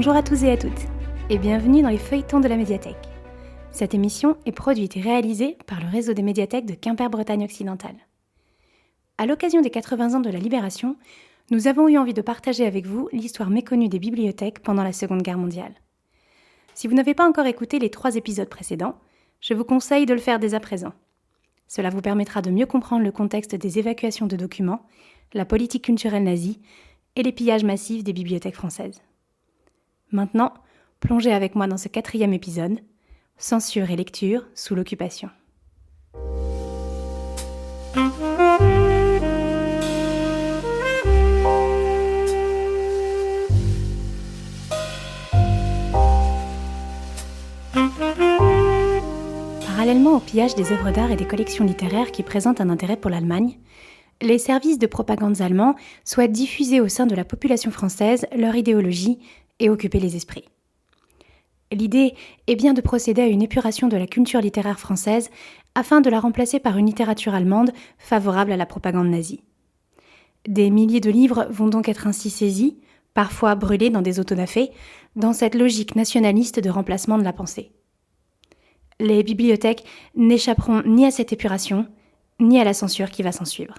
Bonjour à tous et à toutes, et bienvenue dans les feuilletons de la médiathèque. Cette émission est produite et réalisée par le réseau des médiathèques de Quimper-Bretagne occidentale. À l'occasion des 80 ans de la Libération, nous avons eu envie de partager avec vous l'histoire méconnue des bibliothèques pendant la Seconde Guerre mondiale. Si vous n'avez pas encore écouté les 3 épisodes précédents, je vous conseille de le faire dès à présent. Cela vous permettra de mieux comprendre le contexte des évacuations de documents, la politique culturelle nazie et les pillages massifs des bibliothèques françaises. Maintenant, plongez avec moi dans ce 4e épisode, Censure et lecture sous l'occupation. Parallèlement au pillage des œuvres d'art et des collections littéraires qui présentent un intérêt pour l'Allemagne, les services de propagande allemands souhaitent diffuser au sein de la population française leur idéologie et occuper les esprits. L'idée est bien de procéder à une épuration de la culture littéraire française afin de la remplacer par une littérature allemande favorable à la propagande nazie. Des milliers de livres vont donc être ainsi saisis, parfois brûlés dans des autodafés, dans cette logique nationaliste de remplacement de la pensée. Les bibliothèques n'échapperont ni à cette épuration, ni à la censure qui va s'en suivre.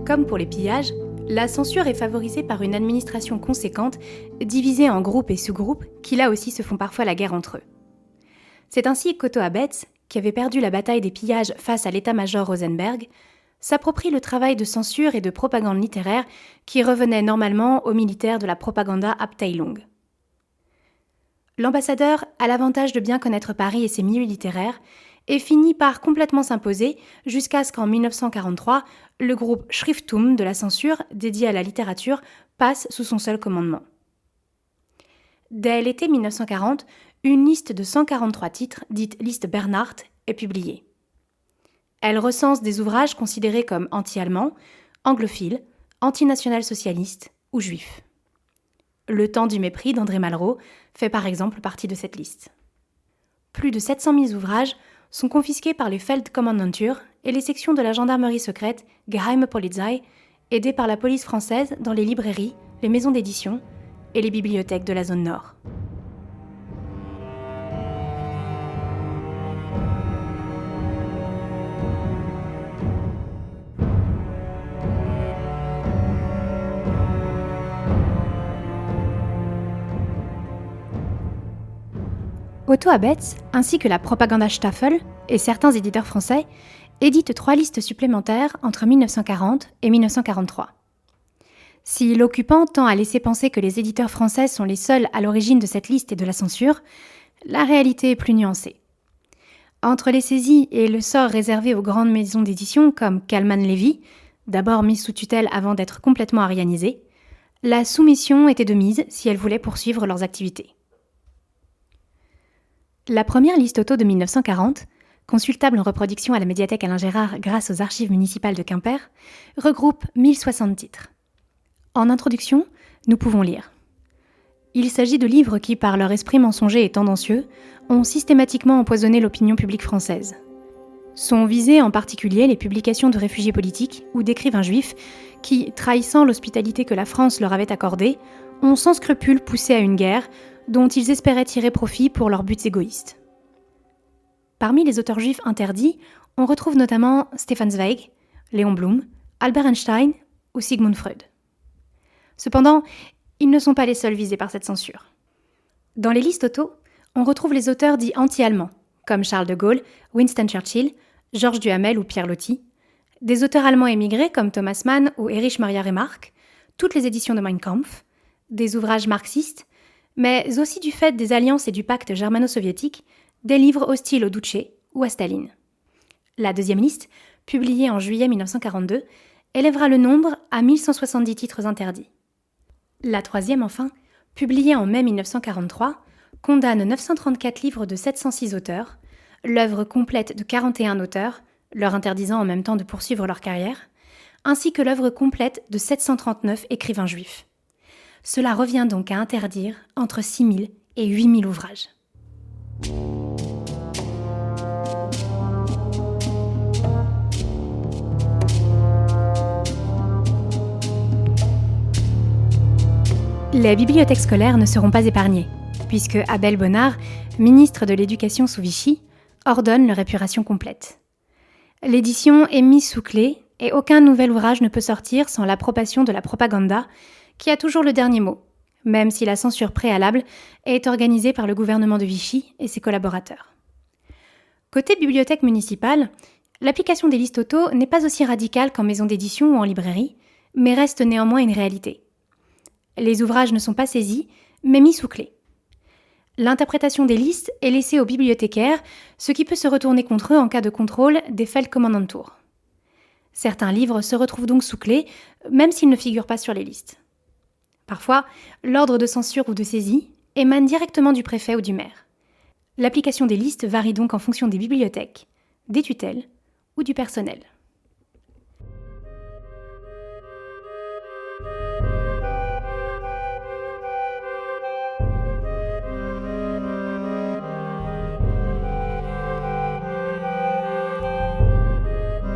Comme pour les pillages, la censure est favorisée par une administration conséquente, divisée en groupes et sous-groupes, qui là aussi se font parfois la guerre entre eux. C'est ainsi qu'Otto Abetz, qui avait perdu la bataille des pillages face à l'état-major Rosenberg, s'approprie le travail de censure et de propagande littéraire qui revenait normalement aux militaires de la Propaganda Abteilung. L'ambassadeur a l'avantage de bien connaître Paris et ses milieux littéraires, et finit par complètement s'imposer jusqu'à ce qu'en 1943, le groupe Schriftum de la censure, dédié à la littérature, passe sous son seul commandement. Dès l'été 1940, une liste de 143 titres, dite liste Bernhardt, est publiée. Elle recense des ouvrages considérés comme anti-allemands, anglophiles, anti-national-socialistes ou juifs. Le temps du mépris d'André Malraux fait par exemple partie de cette liste. Plus de 700 000 ouvrages sont confisqués par les Feldkommandantur et les sections de la gendarmerie secrète Geheime Polizei, aidées par la police française dans les librairies, les maisons d'édition et les bibliothèques de la zone nord. Otto Abetz, ainsi que la Propagandastafel et certains éditeurs français, éditent 3 listes supplémentaires entre 1940 et 1943. Si l'occupant tend à laisser penser que les éditeurs français sont les seuls à l'origine de cette liste et de la censure, la réalité est plus nuancée. Entre les saisies et le sort réservé aux grandes maisons d'édition comme Kallmann-Lévy, d'abord mise sous tutelle avant d'être complètement arianisée, la soumission était de mise si elles voulaient poursuivre leurs activités. La première liste auto de 1940, consultable en reproduction à la médiathèque Alain Gérard grâce aux archives municipales de Quimper, regroupe 1060 titres. En introduction, nous pouvons lire. Il s'agit de livres qui, par leur esprit mensonger et tendancieux, ont systématiquement empoisonné l'opinion publique française. Sont visées en particulier les publications de réfugiés politiques ou d'écrivains juifs qui, trahissant l'hospitalité que la France leur avait accordée, ont sans scrupule poussé à une guerre dont ils espéraient tirer profit pour leurs buts égoïstes. Parmi les auteurs juifs interdits, on retrouve notamment Stefan Zweig, Léon Blum, Albert Einstein ou Sigmund Freud. Cependant, ils ne sont pas les seuls visés par cette censure. Dans les listes auto, on retrouve les auteurs dits anti-allemands, comme Charles de Gaulle, Winston Churchill, Georges Duhamel ou Pierre Loti, des auteurs allemands émigrés comme Thomas Mann ou Erich Maria Remarque, toutes les éditions de Mein Kampf, des ouvrages marxistes, mais aussi du fait des alliances et du pacte germano-soviétique, des livres hostiles au Duce ou à Staline. La deuxième liste, publiée en juillet 1942, élèvera le nombre à 1170 titres interdits. La troisième, enfin, publiée en mai 1943, condamne 934 livres de 706 auteurs, l'œuvre complète de 41 auteurs, leur interdisant en même temps de poursuivre leur carrière, ainsi que l'œuvre complète de 739 écrivains juifs. Cela revient donc à interdire entre 6 000 et 8 000 ouvrages. Les bibliothèques scolaires ne seront pas épargnées, puisque Abel Bonnard, ministre de l'Éducation sous Vichy, ordonne leur épuration complète. L'édition est mise sous clé et aucun nouvel ouvrage ne peut sortir sans l'approbation de la propaganda, qui a toujours le dernier mot, même si la censure préalable est organisée par le gouvernement de Vichy et ses collaborateurs. Côté bibliothèque municipale, l'application des listes auto n'est pas aussi radicale qu'en maison d'édition ou en librairie, mais reste néanmoins une réalité. Les ouvrages ne sont pas saisis, mais mis sous clé. L'interprétation des listes est laissée aux bibliothécaires, ce qui peut se retourner contre eux en cas de contrôle des Feldkommandantur. Certains livres se retrouvent donc sous clé, même s'ils ne figurent pas sur les listes. Parfois, l'ordre de censure ou de saisie émane directement du préfet ou du maire. L'application des listes varie donc en fonction des bibliothèques, des tutelles ou du personnel.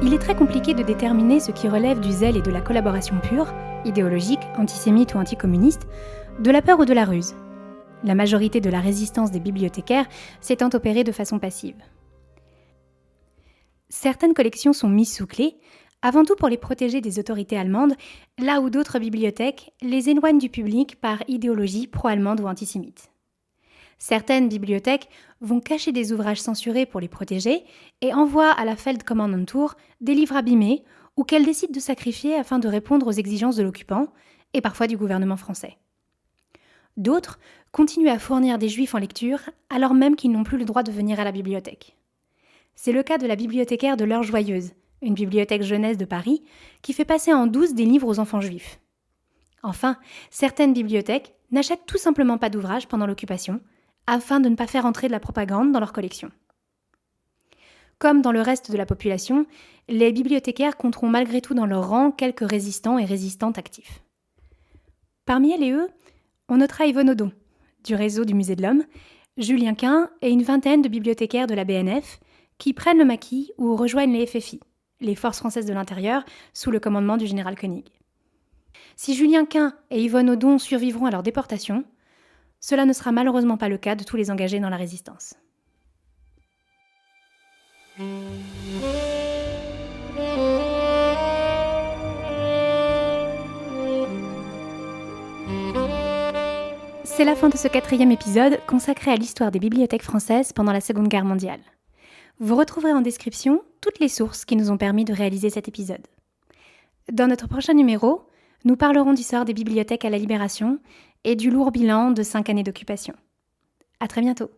Il est très compliqué de déterminer ce qui relève du zèle et de la collaboration pure, idéologique, antisémite ou anticommuniste, de la peur ou de la ruse. La majorité de la résistance des bibliothécaires s'étant opérée de façon passive. Certaines collections sont mises sous clé, avant tout pour les protéger des autorités allemandes, là où d'autres bibliothèques les éloignent du public par idéologie pro-allemande ou antisémite. Certaines bibliothèques vont cacher des ouvrages censurés pour les protéger et envoient à la Feldkommandantur des livres abîmés ou qu'elles décident de sacrifier afin de répondre aux exigences de l'occupant et parfois du gouvernement français. D'autres continuent à fournir des juifs en lecture alors même qu'ils n'ont plus le droit de venir à la bibliothèque. C'est le cas de la bibliothécaire de l'Heure Joyeuse, une bibliothèque jeunesse de Paris qui fait passer en douce des livres aux enfants juifs. Enfin, certaines bibliothèques n'achètent tout simplement pas d'ouvrages pendant l'occupation afin de ne pas faire entrer de la propagande dans leur collection. Comme dans le reste de la population, les bibliothécaires compteront malgré tout dans leur rang quelques résistants et résistantes actifs. Parmi elles et eux, on notera Yvonne Audon, du réseau du Musée de l'Homme, Julien Quin et une vingtaine de bibliothécaires de la BNF qui prennent le maquis ou rejoignent les FFI, les Forces françaises de l'intérieur, sous le commandement du général Koenig. Si Julien Quin et Yvonne Audon survivront à leur déportation, cela ne sera malheureusement pas le cas de tous les engagés dans la résistance. C'est la fin de ce 4e épisode consacré à l'histoire des bibliothèques françaises pendant la Seconde Guerre mondiale. Vous retrouverez en description toutes les sources qui nous ont permis de réaliser cet épisode. Dans notre prochain numéro, nous parlerons du sort des bibliothèques à la Libération et du lourd bilan de 5 années d'occupation. À très bientôt.